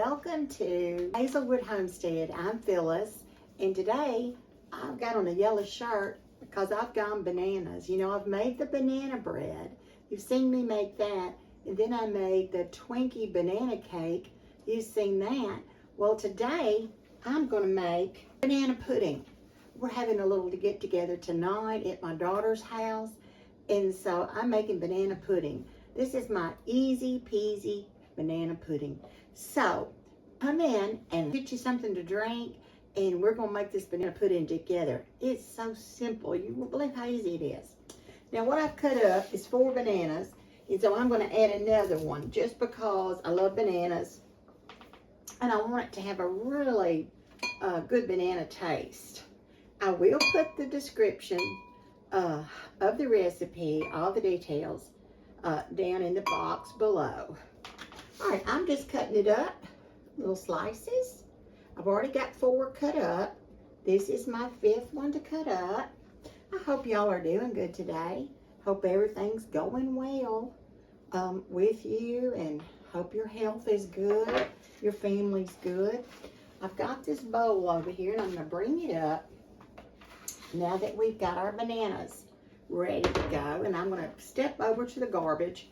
welcome to Hazelwood Homestead. I'm Phyllis, and today I've got on a yellow shirt because I've gone bananas. You know, I've made the banana bread. You've seen me make that, and then I made the Twinkie banana cake. You've seen that. Well, today I'm going to make banana pudding. We're having a little get together tonight at my daughter's house, and so I'm making banana pudding. This is my easy peasy banana pudding. So come in and get you something to drink, and we're gonna make this banana pudding together. It's so simple. You won't believe how easy it is. Now what I've cut up is 4 bananas, and so I'm gonna add another one just because I love bananas and I want it to have a really good banana taste. I will put the description of the recipe, all the details, down in the box below. All right, I'm just cutting it up, little slices. I've already got 4 cut up. This is my 5th one to cut up. I hope y'all are doing good today. Hope everything's going well with you, and hope your health is good, your family's good. I've got this bowl over here, and I'm gonna bring it up now that we've got our bananas ready to go, and I'm gonna step over to the garbage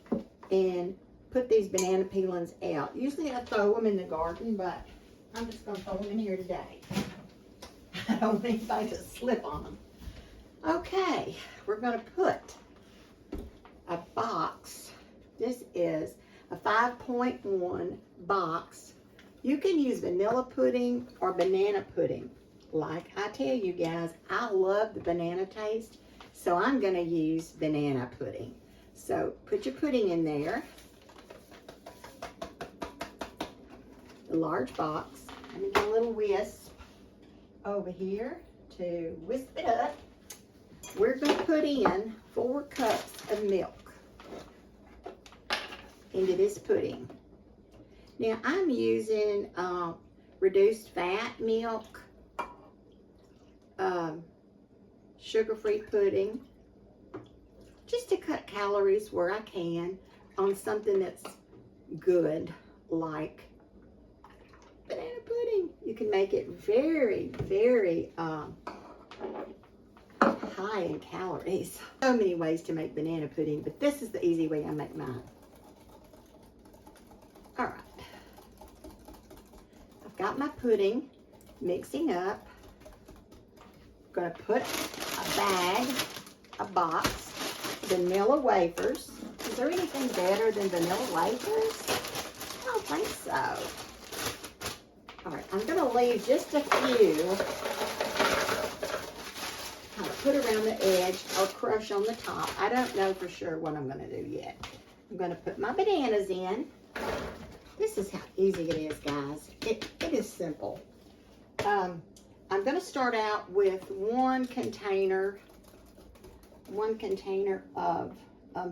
and put these banana peelings out. Usually I throw them in the garden, but I'm just gonna throw them in here today. I don't want anybody to slip on them. Okay, we're gonna put a box. This is a 5.1 box. You can use vanilla pudding or banana pudding. Like I tell you guys, I love the banana taste, so I'm gonna use banana pudding. So put your pudding in there. The large box. Let me get a little whisk over here to whisk it up. We're going to put in 4 cups of milk into this pudding. Now I'm using reduced fat milk, sugar-free pudding, just to cut calories where I can on something that's good, like banana pudding. You can make it very, very high in calories. So many ways to make banana pudding, but this is the easy way I make mine. All right, I've got my pudding mixing up. I'm gonna put a bag, a box, vanilla wafers. Is there anything better than vanilla wafers? I don't think so. All right, I'm gonna leave just a few kind of put around the edge or crush on the top. I don't know for sure what I'm gonna do yet. I'm gonna put my bananas in. This is how easy it is, guys. It is simple. I'm gonna start out with one container of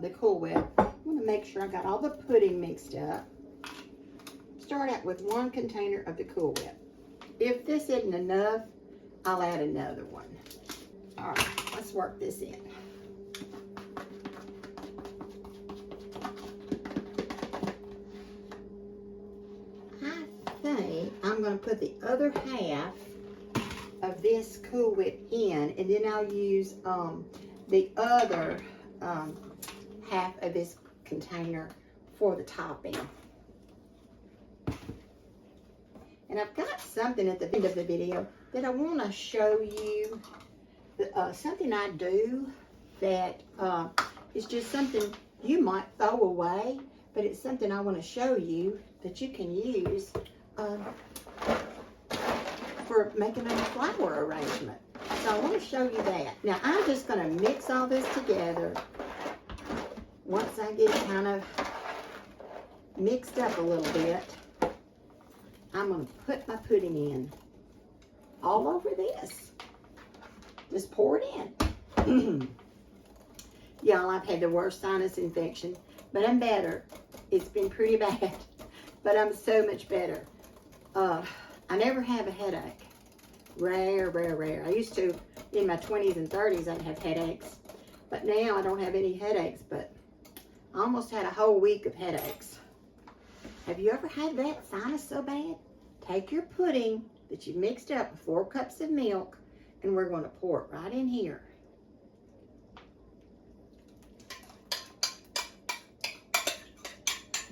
the Cool Whip. I wanna make sure I got all the pudding mixed up. Start out with 1 container of the Cool Whip. If this isn't enough, I'll add another one. All right, let's work this in. I think I'm going to put the other half of this Cool Whip in, and then I'll use the other half of this container for the topping. And I've got something at the end of the video that I want to show you. Something I do that is just something you might throw away, but it's something I want to show you that you can use for making a flower arrangement. So I want to show you that. Now I'm just going to mix all this together. Once I get it kind of mixed up a little bit, I'm going to put my pudding in all over this. Just pour it in. Y'all, I've had the worst sinus infection, but I'm better. It's been pretty bad, but I'm so much better. I never have a headache. Rare. I used to, in my 20s and 30s, I'd have headaches, but now I don't have any headaches, but I almost had a whole week of headaches. Have you ever had that sinus so bad? Take your pudding that you mixed up with 4 cups of milk, and we're going to pour it right in here.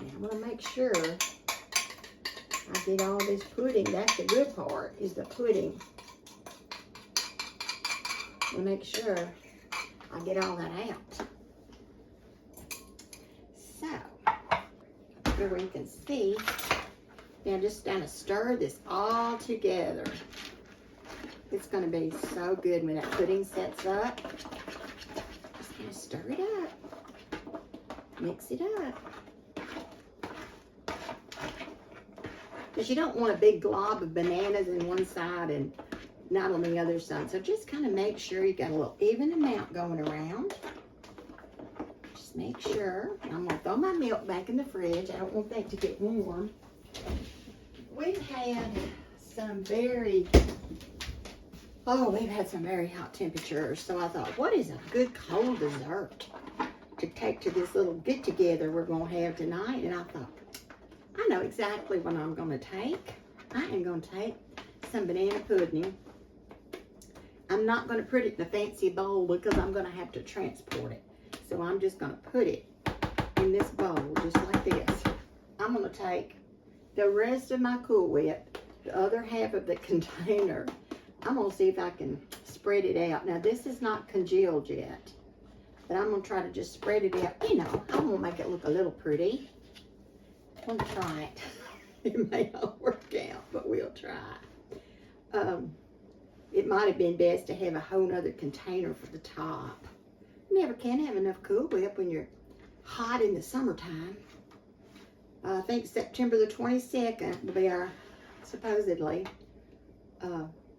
Now I'm going to make sure I get all this pudding. That's the good part, is the pudding. I'll make sure I get all that out. So, here you can see. Now just kind of stir this all together. It's going to be so good when that pudding sets up. Just kind of stir it up. Mix it up. Because you don't want a big glob of bananas in one side and not on the other side. So just kind of make sure you got a little even amount going around. Just make sure. I'm going to throw my milk back in the fridge. I don't want that to get warm. We've had some very hot temperatures. So I thought, what is a good cold dessert to take to this little get together we're going to have tonight? And I thought, I know exactly what I'm going to take. I am going to take some banana pudding. I'm not going to put it in a fancy bowl because I'm going to have to transport it. So I'm just going to put it in this bowl just like this. I'm going to take the rest of my Cool Whip, the other half of the container. I'm going to see if I can spread it out. Now this is not congealed yet, but I'm going to try to just spread it out. You know, I'm going to make it look a little pretty. I'm going to try it. It may not work out, but we'll try. It might have been best to have a whole nother container for the top. You never can have enough Cool Whip when you're hot in the summertime. I think September the 22nd will be our, supposedly,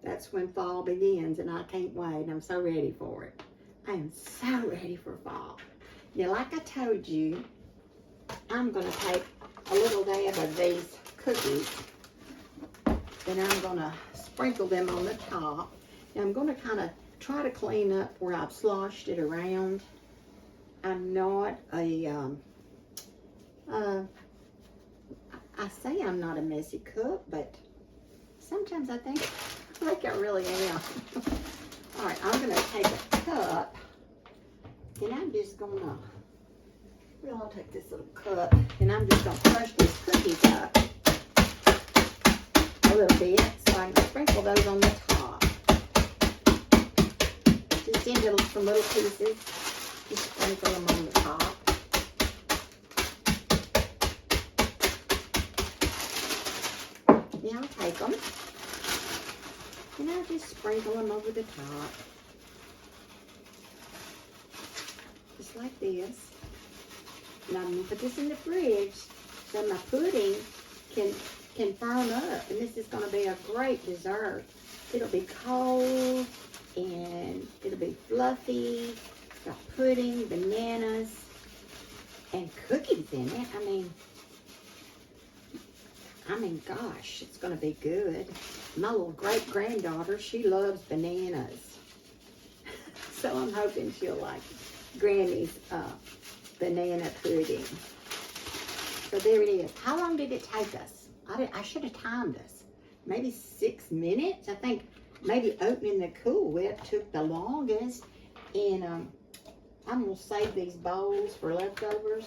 that's when fall begins, and I can't wait. I'm so ready for it. I am so ready for fall. Now, like I told you, I'm going to take a little dab of these cookies, and I'm going to sprinkle them on the top. Now, I'm going to kind of try to clean up where I've sloshed it around. I'm not a, I say I'm not a messy cook, but sometimes I think I really am. All right, I'm going to take a cup, and I'm just going to, well, I'll take this little cup, and I'm just going to crush these cookies up a little bit so I can sprinkle those on the top. Just into some little pieces, just sprinkle them on the top. Now I'll take them, and I'll just sprinkle them over the top, just like this. And I'm going to put this in the fridge so my pudding can firm up. And this is going to be a great dessert. It'll be cold, and it'll be fluffy. It's got pudding, bananas, and cookies in it. I mean, gosh, it's going to be good. My little great-granddaughter, she loves bananas. So I'm hoping she'll like Granny's banana pudding. So there it is. How long did it take us? I should have timed us. Maybe 6 minutes. I think maybe opening the Cool Whip took the longest. And I'm going to save these bowls for leftovers.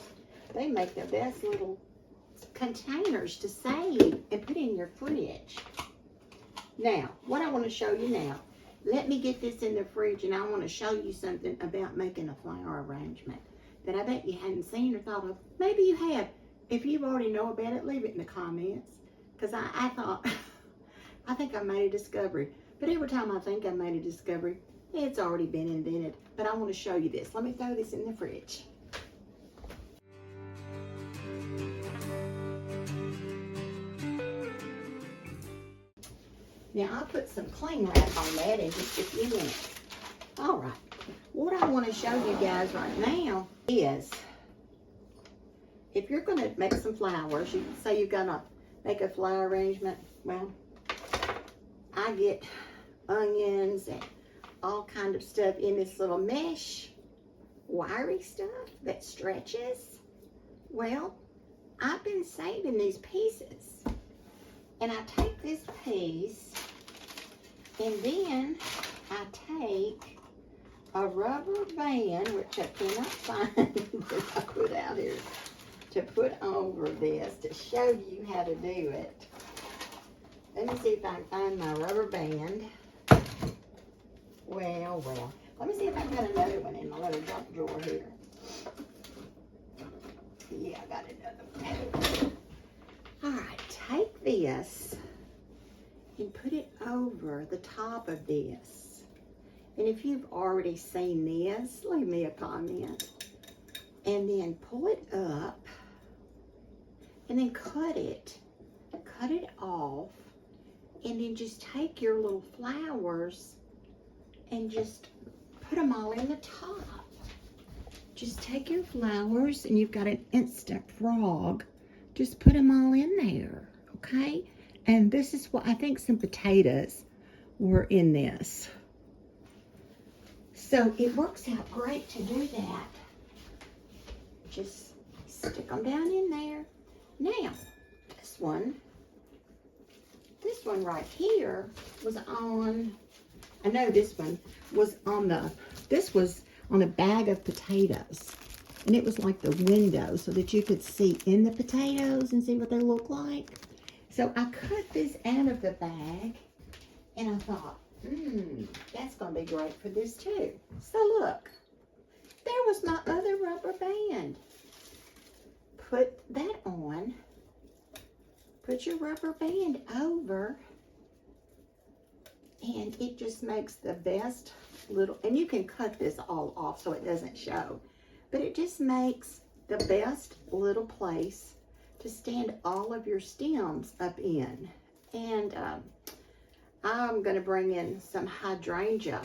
They make the best little containers to save and put in your fridge. Now, what I want to show you now, let me get this in the fridge, and I want to show you something about making a flower arrangement that I bet you hadn't seen or thought of. Maybe you have. If you already know about it, leave it in the comments, because I thought, I think I made a discovery. But every time I think I made a discovery, it's already been invented. But I want to show you this. Let me throw this in the fridge. Now, I'll put some cling wrap on that in just a few minutes. All right. What I want to show you guys right now is, if you're going to make some flowers, you say you're going to make a flower arrangement. Well, I get onions and all kind of stuff in this little mesh, wiry stuff that stretches. Well, I've been saving these pieces. And I take this piece, and then I take a rubber band, which I cannot find that I put out here, to put over this to show you how to do it. Let me see if I can find my rubber band. Well. Let me see if I've got another one in my little junk drawer here. Yeah, I got another one. Alright, take this and put it over the top of this. And if you've already seen this, leave me a comment. And then pull it up and then cut it off, and then just take your little flowers and just put them all in the top. Just take your flowers, and you've got an instant frog. Just put them all in there, okay? And this is what I think some potatoes were in this. So it works out great to do that. Just stick them down in there. Now, this one right here was on, I know this one was on this was on a bag of potatoes. And it was like the window so that you could see in the potatoes and see what they look like. So I cut this out of the bag, and I thought, that's going to be great for this too. So look, there was my other rubber band. Put that on. Put your rubber band over, and it just makes the best little, and you can cut this all off so it doesn't show, but it just makes the best little place to stand all of your stems up in. And I'm going to bring in some hydrangea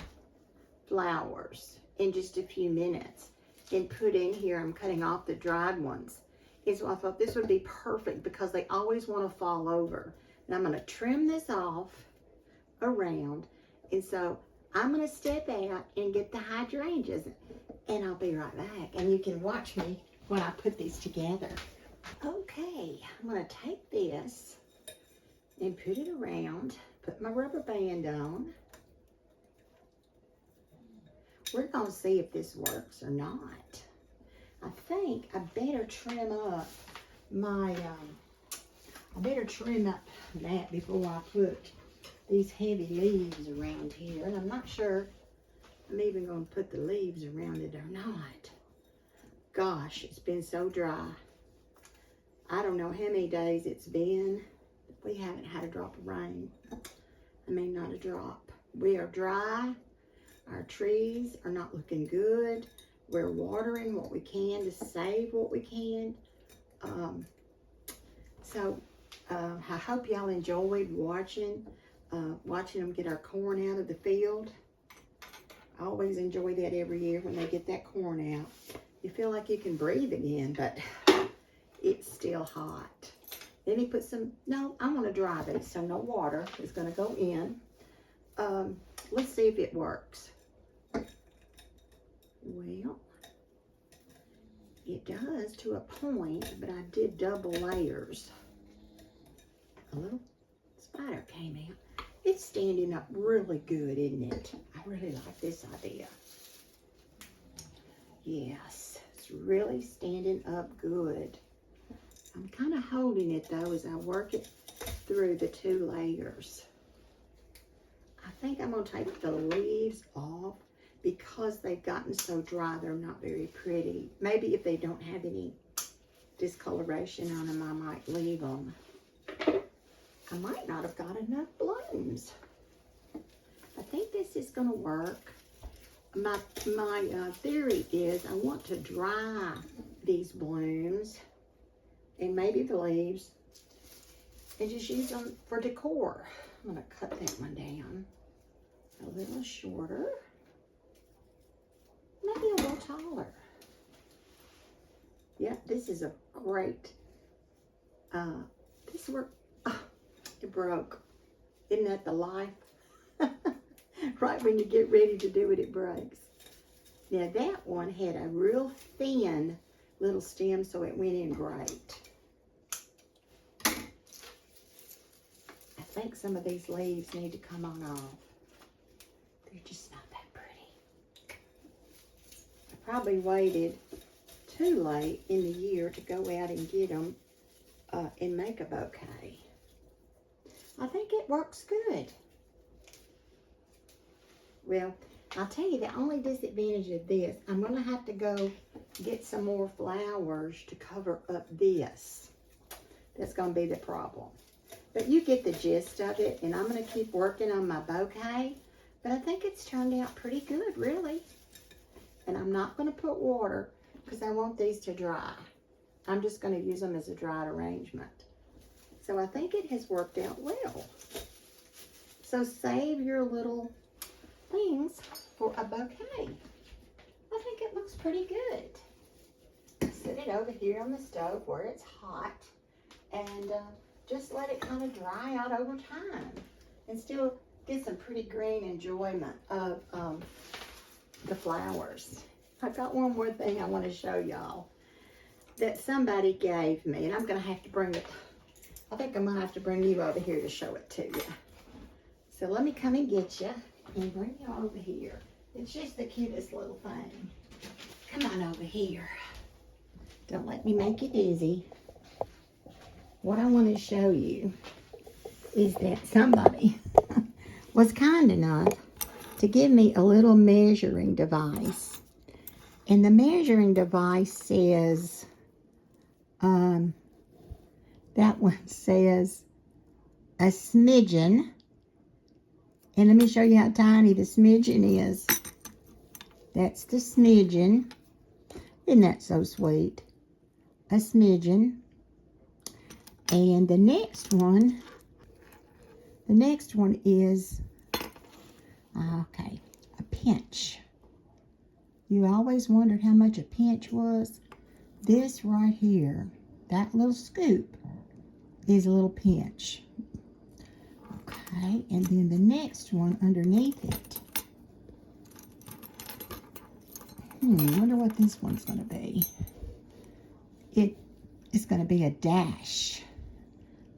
flowers in just a few minutes and put in here. I'm cutting off the dried ones. And so I thought this would be perfect because they always want to fall over. And I'm going to trim this off around. And so I'm going to step out and get the hydrangeas, and I'll be right back. And you can watch me when I put these together. Okay, I'm going to take this and put it around, put my rubber band on. We're going to see if this works or not. I think I better trim up my, that before I put these heavy leaves around here. And I'm not sure I'm even going to put the leaves around it or not. Gosh, it's been so dry. I don't know how many days it's been. We haven't had a drop of rain. I mean, not a drop. We are dry. Our trees are not looking good. We're watering what we can to save what we can. I hope y'all enjoyed watching them get our corn out of the field. I always enjoy that every year when they get that corn out. You feel like you can breathe again, but it's still hot. Then he put some, no, I want to dry these, so no water is going to go in. Let's see if it works. Well, it does to a point, but I did double layers. A little spider came out. It's standing up really good, isn't it? I really like this idea. Yes, it's really standing up good. I'm kind of holding it though as I work it through the 2 layers. I think I'm going to take the leaves off because they've gotten so dry, they're not very pretty. Maybe if they don't have any discoloration on them, I might leave them. I might not have got enough blooms. I think this is going to work. My theory is I want to dry these blooms and maybe the leaves and just use them for decor. I'm going to cut that one down a little shorter, maybe a little taller. Yep, this is a great, this worked. Oh, it broke. Isn't that the life? Right when you get ready to do it, it breaks. Now that one had a real thin little stem, so it went in great. think some of these leaves need to come on off. They're just not that pretty. I probably waited too late in the year to go out and get them and make a bouquet. I think it works good. Well, I'll tell you the only disadvantage of this, I'm going to have to go get some more flowers to cover up this. That's going to be the problem. But you get the gist of it, and I'm going to keep working on my bouquet. But I think it's turned out pretty good, really. And I'm not going to put water because I want these to dry. I'm just going to use them as a dried arrangement. So I think it has worked out well. So save your little things for a bouquet. I think it looks pretty good. Set it over here on the stove where it's hot and just let it kind of dry out over time and still get some pretty green enjoyment of the flowers. I've got one more thing I want to show y'all that somebody gave me, and I'm going to have to bring it. I think I'm going to have to bring you over here to show it to you. So let me come and get you and bring you over here. It's just the cutest little thing. Come on over here. Don't let me make you dizzy. What I want to show you is that somebody was kind enough to give me a little measuring device. And the measuring device says, that one says a smidgen. And let me show you how tiny the smidgen is. That's the smidgen. Isn't that so sweet? A smidgen. And the next one is, okay, a pinch. You always wondered how much a pinch was? This right here, that little scoop, is a little pinch. Okay, and then the next one underneath it. Wonder what this one's going to be. It's going to be a dash.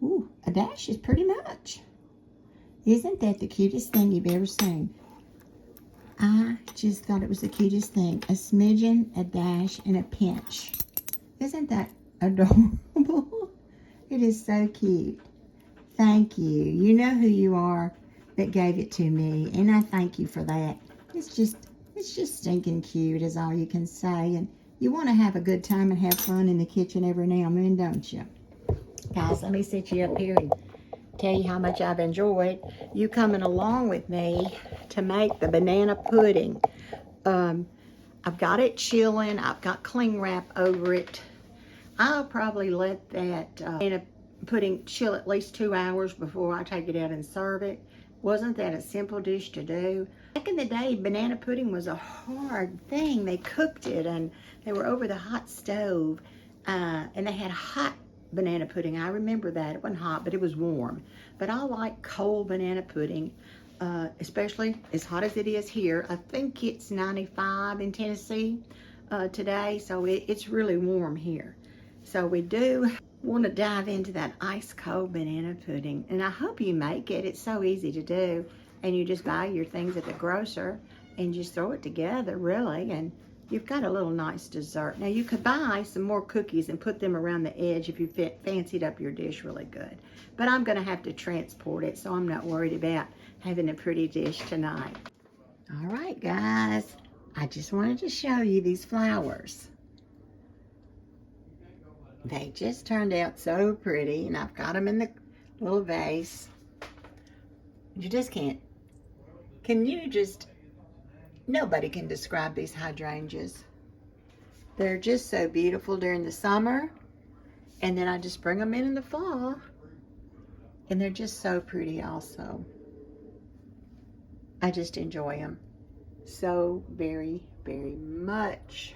Ooh, a dash is pretty much. Isn't that the cutest thing you've ever seen? I just thought it was the cutest thing. A smidgen, a dash, and a pinch. Isn't that adorable? It is so cute. Thank you. You know who you are that gave it to me, and I thank you for that. It's just stinking cute is all you can say. And you want to have a good time and have fun in the kitchen every now and then, don't you? Guys, let me sit you up here and tell you how much I've enjoyed you coming along with me to make the banana pudding. I've got it chilling. I've got cling wrap over it. I'll probably let that banana pudding chill at least 2 hours before I take it out and serve it. Wasn't that a simple dish to do? Back in the day, banana pudding was a hard thing. They cooked it and they were over the hot stove and they had hot banana pudding. I remember that. It wasn't hot, but it was warm. But I like cold banana pudding, especially as hot as it is here. I think it's 95 in Tennessee today, so it's really warm here. So we do want to dive into that ice cold banana pudding, and I hope you make it. It's so easy to do, and you just buy your things at the grocer and just throw it together, really, and you've got a little nice dessert. Now you could buy some more cookies and put them around the edge if you fancied up your dish really good, but I'm going to have to transport it, so I'm not worried about having a pretty dish tonight. All right, guys, I just wanted to show you these flowers. They just turned out so pretty, and I've got them in the little vase. You just can't. Nobody can describe these hydrangeas. They're just so beautiful during the summer, and then I just bring them in the fall, and they're just so pretty also. I just enjoy them so very, very much.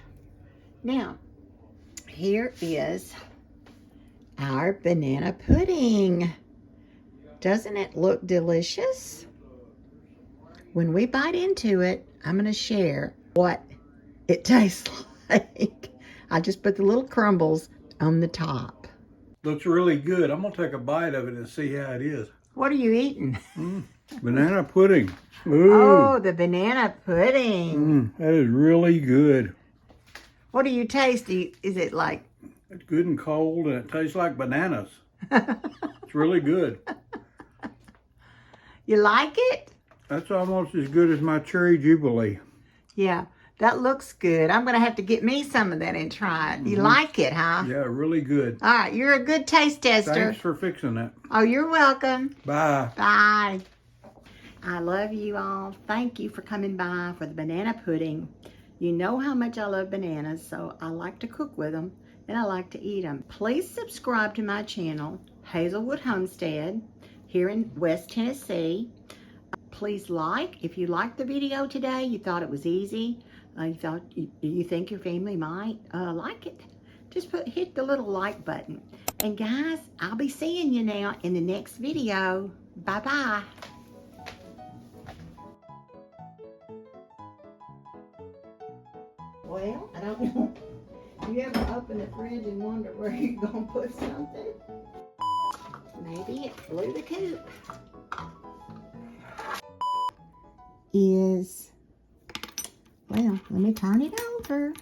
Now, here is our banana pudding. Doesn't it look delicious? When we bite into it, I'm going to share what it tastes like. I just put the little crumbles on the top. Looks really good. I'm going to take a bite of it and see how it is. What are you eating? Banana pudding. Ooh. Oh, the banana pudding. That is really good. What do you taste? Is it like? It's good and cold, and it tastes like bananas. It's really good. You like it? That's almost as good as my cherry jubilee. Yeah, that looks good. I'm going to have to get me some of that and try it. You like it, huh? Yeah, really good. All right, you're a good taste tester. Thanks for fixing that. Oh, you're welcome. Bye. Bye. I love you all. Thank you for coming by for the banana pudding. You know how much I love bananas, so I like to cook with them and I like to eat them. Please subscribe to my channel, Hazelwood Homestead, here in West Tennessee. Please like, if you liked the video today, you thought it was easy, you think your family might like it, just hit the little like button. And guys, I'll be seeing you now in the next video. Bye-bye. Well, I don't know. You ever open the fridge and wonder where you're going to put something? Maybe it blew the coop. Well, let me turn it over.